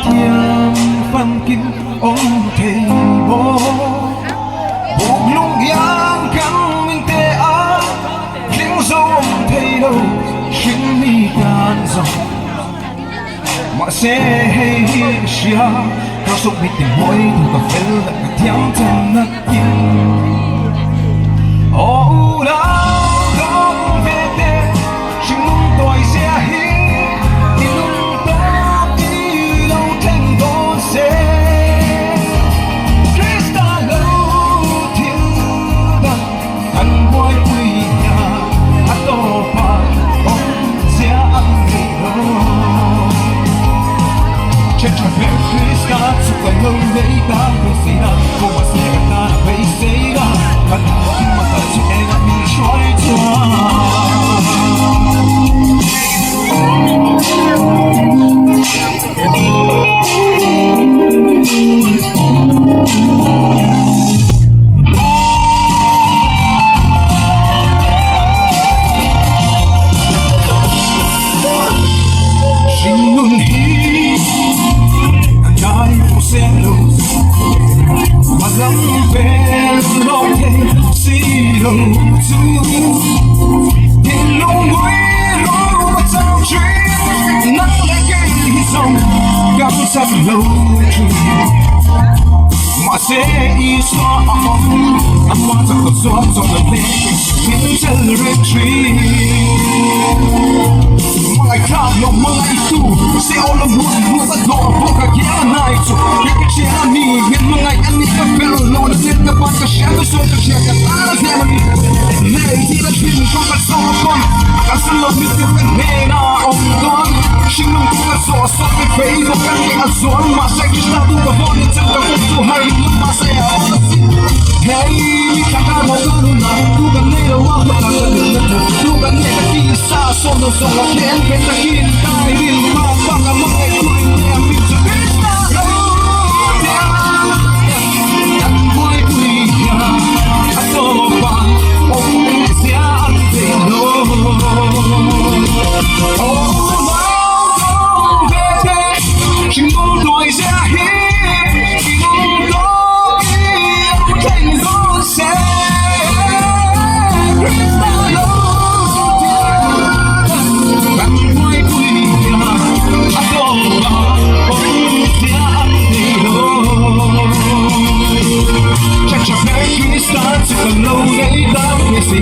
thiêng phân kinh ông thầy bố buộc lung yang cắn mình tê á những dấu ông thầy đâu xin mi can dòng mà sẽ hay hi xia cao sốc bị tìm mối đủ cà phê lại cả thiang chân nát tiếng ô đau không về tê xin mong tôi sẽ hi thì lúc đó đi đâu thành tôi sẽ Krista lâu thiên đàng anh vui vui nhà hát to pa ông sẽ ăn gì đó Check your back, Krista, so I know they got me say that. For my second time, they say that. But I'm not going to end up being trying to sắp lâu mà sẽ ý xóa âm hoa chẳng còn xóa dòng lời lên những chân retreat mga ikablo mga itu si olam buwan sa doa boka kaya na ito nakikita namin mga yanik na pero load at na pa ka siya gusto ka siya katara sa namin nahihirap din kung kasokon kasalog nito ka nena ang doon sinong kung kasosok may faith o kanya azon masayos na tukabon at sa kakutuhay masaya hey kakamagan na tugan nila wag makakagal tugan nila kisa sono sono ken pentahin dahil mapaka mga ito'y niyamit sa Krista ang buhay-buhay niya at pa o siya ang tino oh wow bebe sin mundo ay siya sin mundo ay tengo sed Krista Check your back, Krista, to the low, they love me, say,